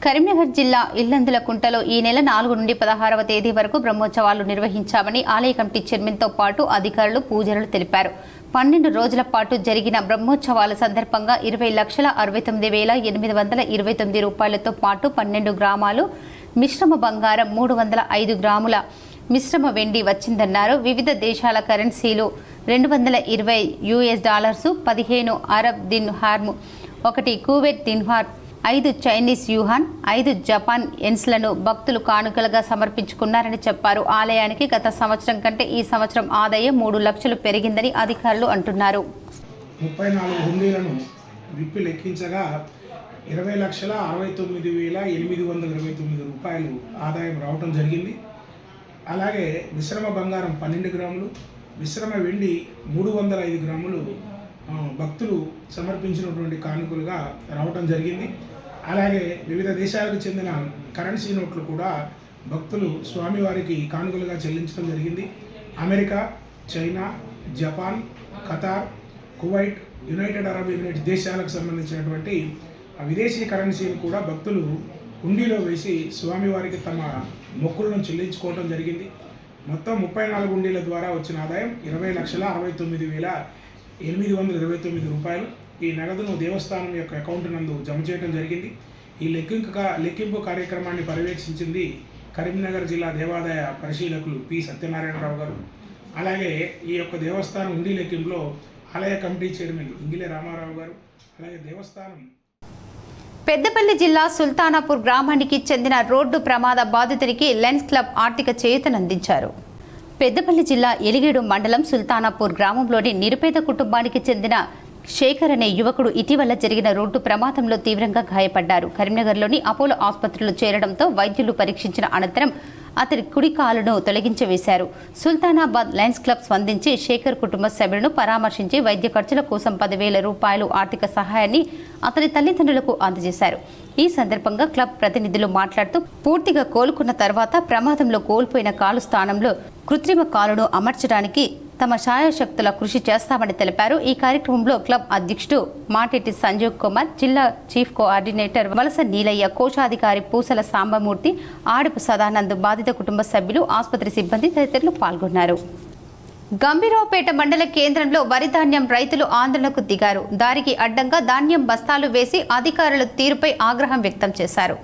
కరీంనగర్ జిల్లా ఇల్లందులకుంటలో ఈ నెల 4 నుండి 16వ తేదీ వరకు బ్రహ్మోత్సవాలు నిర్వహించామని ఆలయ కమిటీ చైర్మన్తో పాటు అధికారులు, పూజారులు తెలిపారు. 12 రోజుల పాటు జరిగిన బ్రహ్మోత్సవాల సందర్భంగా 20,69,829 రూపాయలతో పాటు 12 గ్రామాలు మిశ్రమ బంగారం, 305 గ్రాముల మిశ్రమ వెండి వచ్చిందన్నారు. వివిధ దేశాల కరెన్సీలు $220, 15 అరబ్ దిన్హార్ము, 1 Kuwait dinar, 5 Chinese yuan, 5 Japan యెన్స్లను భక్తులు కానుకలుగా సమర్పించుకున్నారని చెప్పారు. ఆలయానికి గత సంవత్సరం కంటే ఈ సంవత్సరం ఆదాయం 3 లక్షలు పెరిగిందని అధికారులు అంటున్నారు. 34 హుండీలను విప్పి లెక్కించగా 20,69,829 రూపాయలు ఆదాయం రావటం జరిగింది. అలాగే మిశ్రమ బంగారం 12 గ్రాములు, మిశ్రమ వెండి 305 గ్రాములు భక్తులు సమర్పించినటువంటి కానుకలుగా రావటం జరిగింది. అలాగే వివిధ దేశాలకు చెందిన కరెన్సీ నోట్లు కూడా భక్తులు స్వామివారికి కానుకలుగా చెల్లించడం జరిగింది. America, China, Japan, Qatar, Kuwait, United Arab Emirates దేశాలకు సంబంధించినటువంటి విదేశీ కరెన్సీని కూడా భక్తులు హుండీలో వేసి స్వామివారికి తమ మొక్కులను చెల్లించుకోవడం జరిగింది. మొత్తం 34 హుండీల ద్వారా వచ్చిన ఆదాయం 20,69,829 రూపాయలు. ఈ నగదును దేవస్థానం యొక్క అకౌంట్ నందు జమ చేయడం జరిగింది. ఈ లెక్కింపు కార్యక్రమాన్ని పర్యవేక్షించింది కరీంనగర్ జిల్లా దేవాదాయ పరిశీలకులు పి సత్యనారాయణరావు గారు. అలాగే ఈ యొక్క దేవస్థానం ఉండి లెక్కింపులో ఆలయ కమిటీ చైర్మన్ ఇంగిలే రామారావు గారు, అలాగే దేవస్థానం పెద్దపల్లి జిల్లా సుల్తానాపూర్ గ్రామానికి చెందిన రోడ్డు ప్రమాద బాధితునికి లయన్స్ క్లబ్ ఆర్థిక చేయూతనందించారు. పెద్దపల్లి జిల్లా ఎలిగేడు మండలం సుల్తానాపూర్ గ్రామంలోని నిరుపేద కుటుంబానికి చెందిన శేఖర్ అనే యువకుడు ఇటీవల జరిగిన రోడ్డు ప్రమాదంలో తీవ్రంగా గాయపడ్డారు. కరీంనగర్లోని అపోలో ఆసుపత్రిలో చేరడంతో వైద్యులు పరీక్షించిన అనంతరం అతడి కుడి కాలును తొలగించవేశారు. సుల్తానాబాద్ లయన్స్ క్లబ్ స్పందించి శేఖర్ కుటుంబ సభ్యులను పరామర్శించి వైద్య ఖర్చుల కోసం 10,000 రూపాయలు ఆర్థిక సహాయాన్ని అతని తల్లిదండ్రులకు అందజేశారు. ఈ సందర్భంగా క్లబ్ ప్రతినిధులు మాట్లాడుతూ పూర్తిగా కోలుకున్న తర్వాత ప్రమాదంలో కోల్పోయిన కాలు స్థానంలో కృత్రిమ కాలును అమర్చడానికి తమ శాయశక్తుల కృషి చేస్తామని తెలిపారు. ఈ కార్యక్రమంలో క్లబ్ అధ్యక్షుడు మాటెట్టి సంజీవ్ కుమార్, జిల్లా చీఫ్ కోఆర్డినేటర్ వలస నీలయ్య, కోశాధికారి పూసల సాంబమూర్తి, ఆడపు సదానంద్, బాధిత కుటుంబ సభ్యులు, ఆసుపత్రి సిబ్బంది తదితరులు పాల్గొన్నారు. గంభీరావుపేట మండల కేంద్రంలో వరి ధాన్యం రైతులు ఆందోళనకు దిగారు. దారికి అడ్డంగా ధాన్యం బస్తాలు వేసి అధికారుల తీరుపై ఆగ్రహం వ్యక్తం చేశారు.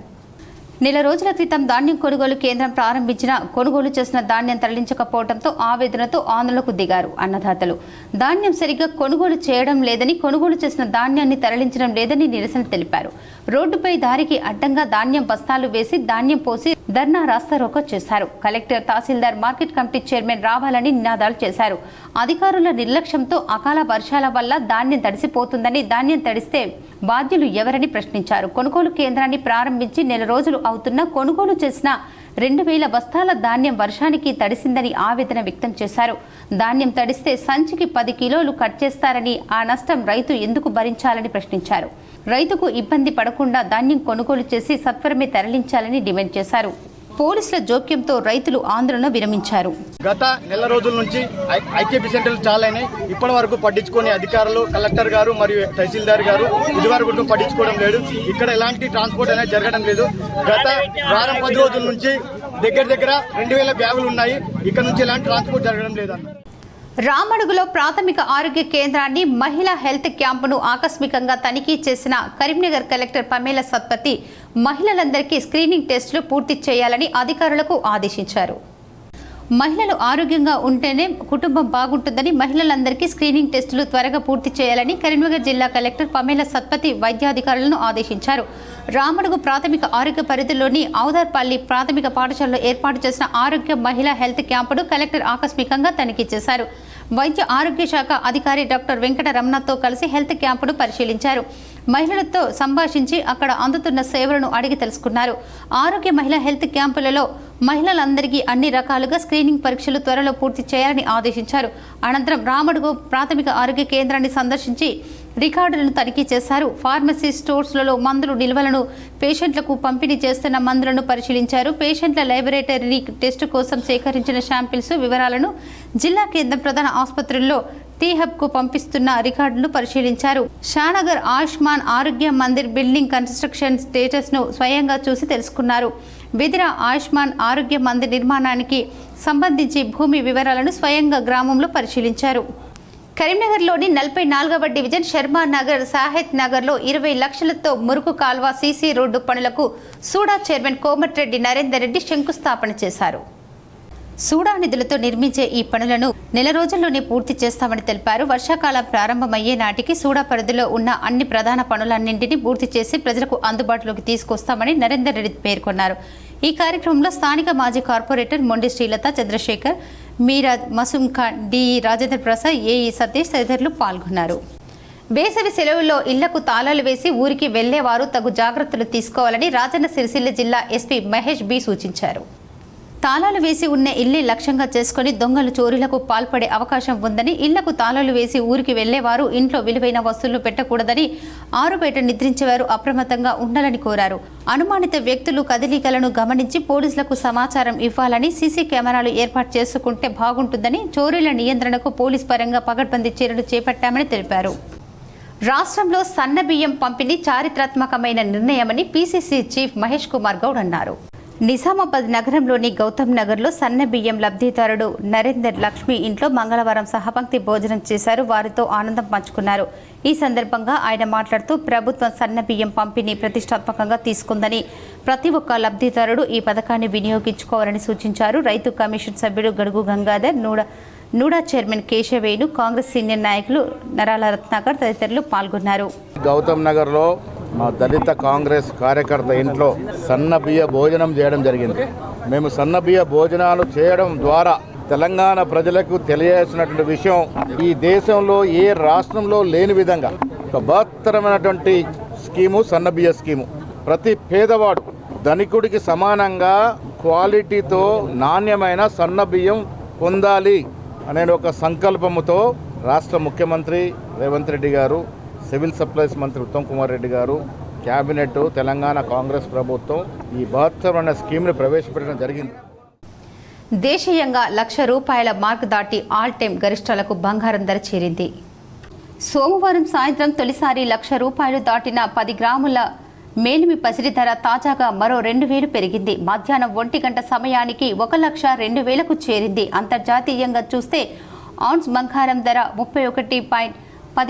నెల రోజుల క్రితం ధాన్యం కొనుగోలు కేంద్రం ప్రారంభించిన కొనుగోలు చేసిన ధాన్యం తరలించకపోవడంతో ఆవేదనతో ఆందోళనకు దిగారు అన్నదాతలు. ధాన్యం సరిగ్గా కొనుగోలు చేయడం లేదని, కొనుగోలు చేసిన ధాన్యాన్ని తరలించడం లేదని నిరసన తెలిపారు. రోడ్డుపై దారికి అడ్డంగా ధాన్యం బస్తాలు వేసి ధాన్యం పోసి ధర్నా రాస్తారోకో చేశారు. కలెక్టర్, తహసీల్దార్, మార్కెట్ కమిటీ చైర్మన్ రావాలని నినాదాలు చేశారు. అధికారుల నిర్లక్ష్యంతో అకాల వర్షాల వల్ల ధాన్యం తడిసిపోతుందని, ధాన్యం తడిస్తే బాధ్యులు ఎవరని ప్రశ్నించారు. కొనుగోలు కేంద్రాన్ని ప్రారంభించి నెల రోజులు అవుతున్నా కొనుగోలు చేసిన 2,000 బస్తాల ధాన్యం వర్షానికి తడిసిందని ఆవేదన వ్యక్తం చేశారు. ధాన్యం తడిస్తే సంచికి 10 కిలోలు కట్ చేస్తారని, ఆ నష్టం రైతు ఎందుకు భరించాలని ప్రశ్నించారు. రైతుకు ఇబ్బంది పడకుండా ధాన్యం కొనుగోలు చేసి సత్వరమే తరలించాలని డిమాండ్ చేశారు. పోలీసుల జోక్యంతో రైతులు ఆందోళన విరమించారు. గత నెల రోజుల నుంచి ఐకేపీ సెంటర్లు చాలాయినాయి. ఇప్పటి వరకు పట్టించుకునే అధికారులు, కలెక్టర్ గారు మరియు తహసీల్దార్ గారు ఇదివరకు పట్టించుకోవడం లేదు. ఇక్కడ ఎలాంటి ట్రాన్స్పోర్ట్ అనేది జరగడం లేదు. గత వారం 10 రోజుల నుంచి దగ్గర 2,000 బ్యాగులు ఉన్నాయి. ఇక్కడ నుంచి ఎలాంటి ట్రాన్స్పోర్ట్ జరగడం లేదన్న. రామడుగులో ప్రాథమిక ఆరోగ్య కేంద్రాన్ని, మహిళా హెల్త్ క్యాంపును ఆకస్మికంగా తనిఖీ చేసిన కరీంనగర్ కలెక్టర్ పమేలా సత్పతి మహిళలందరికీ స్క్రీనింగ్ టెస్టులు పూర్తి చేయాలని అధికారులకు ఆదేశించారు. మహిళలు ఆరోగ్యంగా ఉంటేనే కుటుంబం బాగుంటుందని, మహిళలందరికీ స్క్రీనింగ్ టెస్టులు త్వరగా పూర్తి చేయాలని కరీంనగర్ జిల్లా కలెక్టర్ పమేలా సత్పతి వైద్యాధికారులను ఆదేశించారు. రామడుగు ప్రాథమిక ఆరోగ్య పరిధిలోని ఔదర్పల్లి ప్రాథమిక పాఠశాలలో ఏర్పాటు చేసిన ఆరోగ్య మహిళా హెల్త్ క్యాంపును కలెక్టర్ ఆకస్మికంగా తనిఖీ చేశారు. వైద్య ఆరోగ్య శాఖ అధికారి డాక్టర్ వెంకట రమణతో కలిసి హెల్త్ క్యాంపును పరిశీలించారు. మహిళలతో సంభాషించి అక్కడ అందుతున్న సేవలను అడిగి తెలుసుకున్నారు. ఆరోగ్య మహిళా హెల్త్ క్యాంపులలో మహిళలందరికీ అన్ని రకాలుగా స్క్రీనింగ్ పరీక్షలు త్వరలో పూర్తి చేయాలని ఆదేశించారు. అనంతరం రామడుగు ప్రాథమిక ఆరోగ్య కేంద్రాన్ని సందర్శించి రికార్డులను తనిఖీ చేశారు. ఫార్మసీ స్టోర్స్లలో మందులు నిల్వలను, పేషెంట్లకు పంపిణీ చేస్తున్న మందులను పరిశీలించారు. పేషెంట్ల లైబొరేటరీ టెస్టు కోసం సేకరించిన శాంపిల్స్ వివరాలను జిల్లా కేంద్రం ప్రధాన ఆసుపత్రుల్లో టీహబ్కు పంపిస్తున్న రికార్డును పరిశీలించారు. షానగర్ ఆయుష్మాన్ ఆరోగ్య మందిర్ బిల్డింగ్ కన్స్ట్రక్షన్ స్టేటస్ను స్వయంగా చూసి తెలుసుకున్నారు. బెదిరా ఆయుష్మాన్ ఆరోగ్య మందిర్ నిర్మాణానికి సంబంధించి భూమి వివరాలను స్వయంగా గ్రామంలో పరిశీలించారు. కరీంనగర్లోని 44వ డివిజన్ శర్మా నగర్, సాహెత్ నగర్లో 20 లక్షలతో మురుకు కాల్వ సీసీ రోడ్డు పనులకు సూడా చైర్మన్ కోమటిరెడ్డి నరేందర్ రెడ్డి శంకుస్థాపన చేశారు. సూడా నిధులతో నిర్మించే ఈ పనులను నెల రోజుల్లోనే పూర్తి చేస్తామని తెలిపారు. వర్షాకాలం ప్రారంభమయ్యే నాటికి సూడా పరిధిలో ఉన్న అన్ని ప్రధాన పనులన్నింటినీ పూర్తి చేసి ప్రజలకు అందుబాటులోకి తీసుకొస్తామని నరేందర్ రెడ్డి పేర్కొన్నారు. ఈ కార్యక్రమంలో స్థానిక మాజీ కార్పొరేటర్ మొండి శ్రీలత, చంద్రశేఖర్, మీరాజ్, మసూమ్ ఖాన్, డిఈ రాజేంద్ర ప్రసాద్, ఏఈ సతీష్ తదితరులు పాల్గొన్నారు. వేసవి సెలవుల్లో ఇళ్లకు తాళాలు వేసి ఊరికి వెళ్లేవారు తగు జాగ్రత్తలు తీసుకోవాలని రాజన్న సిరిసిల్ల జిల్లా ఎస్పీ మహేష్ బి సూచించారు. తాళాలు వేసి ఉన్న ఇల్లే లక్ష్యంగా చేసుకుని దొంగలు చోరీలకు పాల్పడే అవకాశం ఉందని, ఇళ్లకు తాళాలు వేసి ఊరికి వెళ్లేవారు ఇంట్లో విలువైన వస్తువులు పెట్టకూడదని, ఆరుబయట నిద్రించేవారు అప్రమత్తంగా ఉండాలని కోరారు. అనుమానిత వ్యక్తులు కదలికలను గమనించి పోలీసులకు సమాచారం ఇవ్వాలని, సీసీ కెమెరాలు ఏర్పాటు చేసుకుంటే బాగుంటుందని, చోరీల నియంత్రణకు పోలీస్ పరంగా పకడ్బందీ చర్యలు చేపట్టామని తెలిపారు. రాష్ట్రంలో సన్న బియ్యం పంపిణీ చారిత్రాత్మకమైన నిర్ణయమని పీసీసీ చీఫ్ మహేష్ కుమార్ గౌడ్ అన్నారు. నిజామాబాద్ నగరంలోని గౌతమ్ నగర్లో సన్న బియ్యం లబ్ధిదారుడు నరేందర్ లక్ష్మి ఇంట్లో మంగళవారం సహపంక్తి భోజనం చేశారు. వారితో ఆనందం పంచుకున్నారు. ఈ సందర్భంగా ఆయన మాట్లాడుతూ ప్రభుత్వం సన్న బియ్యం పంపిణీ ప్రతిష్టాత్మకంగా తీసుకుందని, ప్రతి ఒక్క లబ్ధిదారుడు ఈ పథకాన్ని వినియోగించుకోవాలని సూచించారు. రైతు కమిషన్ సభ్యుడు Gadugu Gangadhar, NUDA chairman Keshavenu, Congress senior నాయకులు నరాల రత్నాకర్ తదితరులు పాల్గొన్నారు. గౌతమ్ నగర్లో మా దళిత కాంగ్రెస్ కార్యకర్త ఇంట్లో సన్న బియ్య భోజనం చేయడం జరిగింది. మేము సన్న బియ్య భోజనాలు చేయడం ద్వారా తెలంగాణ ప్రజలకు తెలియాల్సినటువంటి విషయం, ఈ దేశంలో ఏ రాష్ట్రంలో లేని విధంగా ఒక బృహత్తరమైనటువంటి స్కీము సన్న బియ్య స్కీము. ప్రతి పేదవాడు ధనికుడికి సమానంగా క్వాలిటీతో నాణ్యమైన సన్న బియ్యం పొందాలి అనే ఒక సంకల్పముతో రాష్ట్ర ముఖ్యమంత్రి రేవంత్ రెడ్డి గారు, సివిల్ సప్లైస్ మంత్రి ఉత్తమ్ కుమార్ రెడ్డి గారు, క్యాబినెట్, తెలంగాణ కాంగ్రెస్ ప్రభుత్వం ఈ బృహత్తరమైన స్కీమ్ని ప్రవేశపెట్టడం జరిగింది. దేశీయంగా ₹1,00,000 మార్క్ దాటి ఆల్ టైమ్ గరిష్టాలకు బంగారం ధర చేరింది. సోమవారం సాయంత్రం తొలిసారి ₹1,00,000 దాటిన 10 గ్రాముల మేలిమి పసిడి ధర తాజాగా మరో 2,000 పెరిగింది. మధ్యాహ్నం 1 గంట సమయానికి ₹1,02,000కు చేరింది. అంతర్జాతీయంగా చూస్తే ఔన్స్ బంగారం ధర 31.10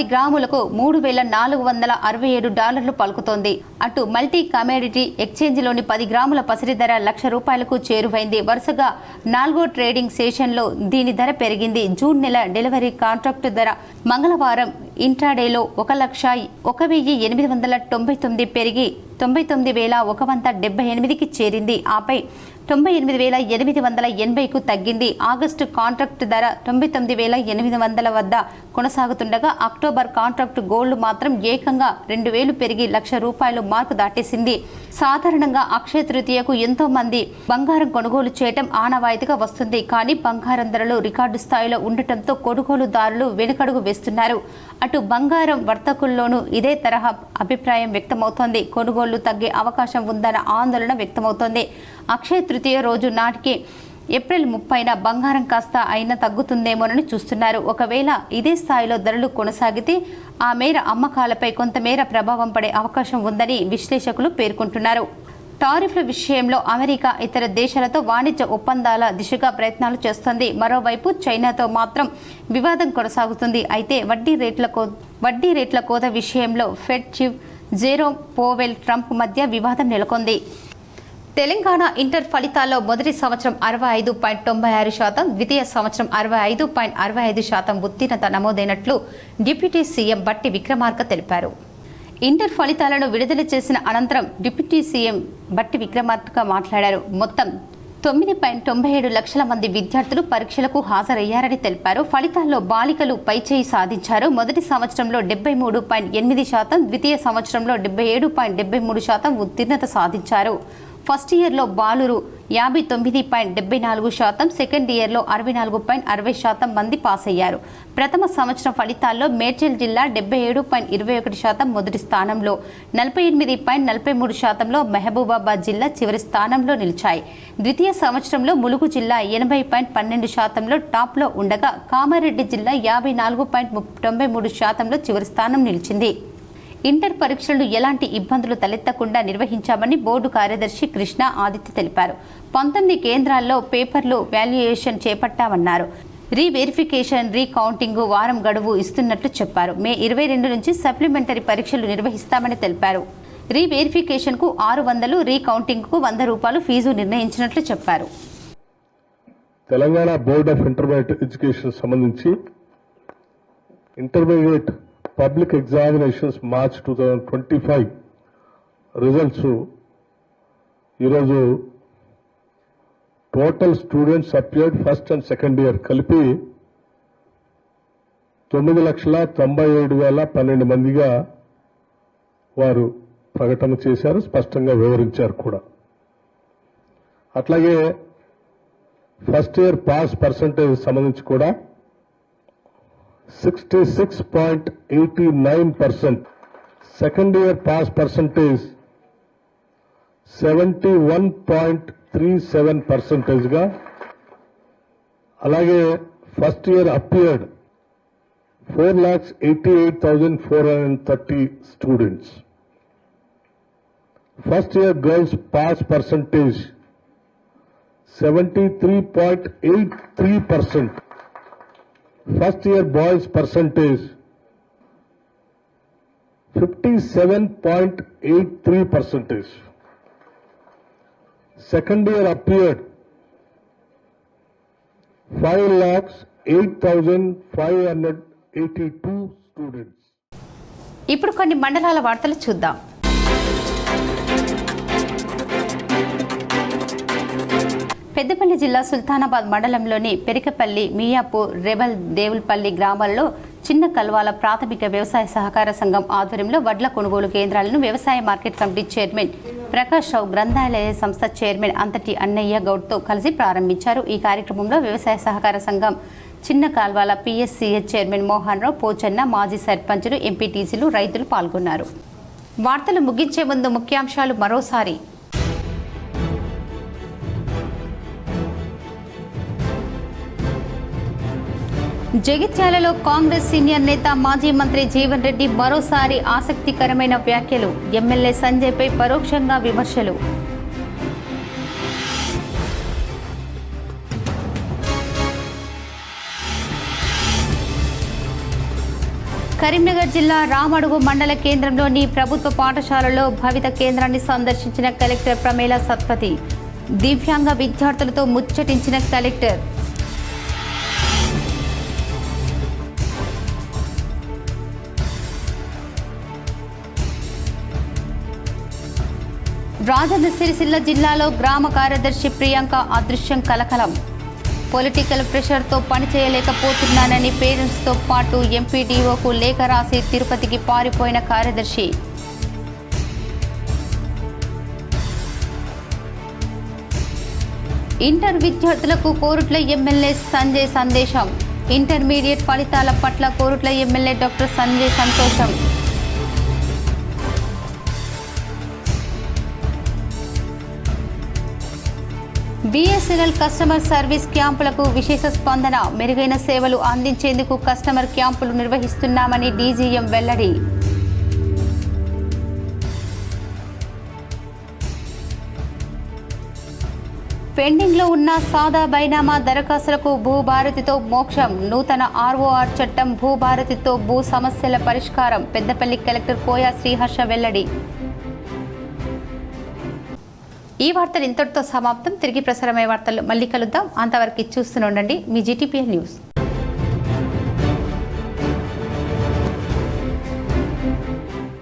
గ్రాములకు $3,467 పలుకుతోంది. అటు మల్టీ కమోడిటీ ఎక్స్చేంజ్లోని 10 గ్రాముల పసిడి ధర ₹1,00,000కు చేరువైంది. వరుసగా 4వ ట్రేడింగ్ సెషన్లో దీని ధర పెరిగింది. జూన్ నెల డెలివరీ కాంట్రాక్టు ధర మంగళవారం ఇంట్రాడేలో 1,0899 పెరిగి 99,178కి చేరింది. ఆపై 98,880కు తగ్గింది. ఆగస్టు కాంట్రాక్టు ధర 99,800 వద్ద కొనసాగుతుండగా అక్టోబర్ కాంట్రాక్టు గోల్డ్ మాత్రం ఏకంగా 2,000 పెరిగి ₹1,00,000 మార్కు దాటేసింది. సాధారణంగా అక్షయ తృతీయకు ఎంతో మంది బంగారం కొనుగోలు చేయడం ఆనవాయితీగా వస్తుంది. కానీ బంగారం ధరలు రికార్డు స్థాయిలో ఉండటంతో కొనుగోలుదారులు వెనుకడుగు వేస్తున్నారు. అటు బంగారం వర్తకుల్లోనూ ఇదే తరహా అభిప్రాయం వ్యక్తమవుతోంది. కొనుగోళ్లు తగ్గే అవకాశం ఉందన్న ఆందోళన వ్యక్తమవుతోంది. అక్షయ తృతీయ రోజు నాటికి ఏప్రిల్ 30న బంగారం కాస్త అయినా తగ్గుతుందేమోనని చూస్తున్నారు. ఒకవేళ ఇదే స్థాయిలో ధరలు కొనసాగితే ఆ మేర అమ్మకాలపై కొంతమేర ప్రభావం పడే అవకాశం ఉందని విశ్లేషకులు పేర్కొంటున్నారు. టారిఫ్ల విషయంలో అమెరికా ఇతర దేశాలతో వాణిజ్య ఒప్పందాల దిశగా ప్రయత్నాలు చేస్తోంది. మరోవైపు చైనాతో మాత్రం వివాదం కొనసాగుతుంది. అయితే వడ్డీ రేట్ల కోత విషయంలో fed chief Jerome Powell, Trump మధ్య వివాదం నెలకొంది. తెలంగాణ ఇంటర్ ఫలితాల్లో మొదటి సంవత్సరం 65.96%, ద్వితీయ సంవత్సరం 65.65% ఉత్తీర్ణత నమోదైనట్లు డిప్యూటీ సీఎం బట్టి విక్రమార్క తెలిపారు. ఇంటర్ ఫలితాలను విడుదల చేసిన అనంతరం డిప్యూటీ సీఎం బట్టి విక్రమార్క మాట్లాడారు. మొత్తం 9.97 లక్షల మంది విద్యార్థులు పరీక్షలకు హాజరయ్యారని తెలిపారు. ఫలితాల్లో బాలికలు పైచేయి సాధించారు. మొదటి సంవత్సరంలో 73.8%, ద్వితీయ సంవత్సరంలో 77.73% ఉత్తీర్ణత సాధించారు. ఫస్ట్ ఇయర్లో బాలురు 59.74%, సెకండ్ ఇయర్లో 64.60% మంది పాస్ అయ్యారు. ప్రథమ సంవత్సరం ఫలితాల్లో మేడ్చల్ జిల్లా 77.21% మొదటి స్థానంలో, 48.43%లో మహబూబాబాద్ జిల్లా చివరి స్థానంలో నిలిచాయి. ద్వితీయ సంవత్సరంలో ములుగు జిల్లా 80.12%లో టాప్లో ఉండగా, కామారెడ్డి జిల్లా 54.93%లో చివరి స్థానం నిలిచింది. ఇంటర్ పరీక్షలు ఎలాంటి ఇబ్బందులు తలెత్తకుండా నిర్వహించామని బోర్డు కార్యదర్శి కృష్ణ ఆదిత్య తెలిపారు. 19 కేంద్రాల్లో పేపర్లు వాల్యుయేషన్ చేపట్టామన్నారు. రీవెరిఫికేషన్, రీకౌంటింగ్ వారం గడువు ఇస్తున్నట్లు చెప్పారు. మే 22 నుంచి సప్లిమెంటరీ పరీక్షలు నిర్వహిస్తామని తెలిపారు. రీవెరిఫికేషన్కు 600, రీకౌంటింగ్కు ₹100 ఫీజు నిర్ణయించినట్లు చెప్పారు. Telangana board of intermediate education సంబంధించి intermediate public examinations March 2025 results ఈరోజు total students appeared first and second year కలిపి 9,97,12 మందిగా వారు ప్రకటన చేశారు, స్పష్టంగా వివరించారు కూడా. అట్లాగే ఫస్ట్ ఇయర్ పాస్ పర్సంటేజ్ సంబంధించి కూడా 66.89%, సెకండ్ ఇయర్ పాస్ పర్సంటేజ్ 71.37%గా, అలాగే first year appeared 4,88,430 students. First year girls pass percentage 73.83%. First year boys percentage 57.83%. Second year appeared 5,08,582 students. ఇప్పుడు కొన్ని మండలాల వార్తలు చూద్దాం. పెద్దపల్లి జిల్లా సుల్తానాబాద్ మండలంలోని పెరికపల్లి, మియాపూర్, రెబల్, దేవుల్పల్లి గ్రామాల్లో చిన్న కల్వాల ప్రాథమిక వ్యవసాయ సహకార సంఘం ఆధ్వర్యంలో వడ్ల కొనుగోలు కేంద్రాలను వ్యవసాయ మార్కెట్ కమిటీ చైర్మన్ ప్రకాష్ రావు, గ్రంథాలయ సంస్థ చైర్మన్ అంతటి అన్నయ్య గౌడ్తో కలిసి ప్రారంభించారు. ఈ కార్యక్రమంలో వ్యవసాయ సహకార సంఘం చిన్న కాల్వాల పిఎస్సిఎస్ చైర్మన్ మోహన్ రావు, పోచన్న, మాజీ సర్పంచులు, ఎంపీటీసీలు, రైతులు పాల్గొన్నారు. వార్తలు ముగించే ముందు ముఖ్యాంశాలు మరోసారి. జగిత్యాలలో కాంగ్రెస్ సీనియర్ నేత మాజీ మంత్రి జీవన్ రెడ్డి మరోసారి ఆసక్తికరమైన వ్యాఖ్యలు. ఎమ్మెల్యే సంజయ్పై పరోక్షంగా విమర్శలు. కరీంనగర్ జిల్లా రామడుగు మండల కేంద్రంలోని ప్రభుత్వ పాఠశాలలో భవిత కేంద్రాన్ని సందర్శించిన కలెక్టర్ ప్రమేల సత్పతి. దివ్యాంగ విద్యార్థులతో ముచ్చటించిన కలెక్టర్. రాజన్న సిరిసిల్ల జిల్లాలో గ్రామ కార్యదర్శి ప్రియాంక అదృశ్యం, కలకలం. పొలిటికల్ ప్రెషర్తో పనిచేయలేకపోతున్నానని పేరెంట్స్తో పాటు ఎంపీడీఓకు లేఖ రాసి తిరుపతికి పారిపోయిన కార్యదర్శి. ఇంటర్ విద్యార్థులకు కోరుట్ల ఎమ్మెల్యే సంజయ్ సందేశం. ఇంటర్మీడియట్ ఫలితాల పట్ల కోరుట్ల ఎమ్మెల్యే డాక్టర్ సంజయ్ సంతోషం. బిఎస్ఎన్ఎల్ కస్టమర్ సర్వీస్ క్యాంపులకు విశేష స్పందన. మెరుగైన సేవలు అందించేందుకు కస్టమర్ క్యాంపులు నిర్వహిస్తున్నామని డీజీఎం వెల్లడి. పెండింగ్లో ఉన్న సాదా బైనామా దరఖాస్తులకు భూభారతితో మోక్షం. నూతన ఆర్ఓఆర్ చట్టం భూభారతితో భూ సమస్యల పరిష్కారం. పెద్దపల్లి కలెక్టర్ కోయా శ్రీహర్ష వెల్లడి. ఈ వార్తలు ఇంతటితో సమాప్తం. తిరిగి ప్రసారమయ్యే వార్తల్లో మళ్ళీ కలుద్దాం. అంతవరకు చూస్తూనే ఉండండి మీ జీటీపీఎల్ న్యూస్.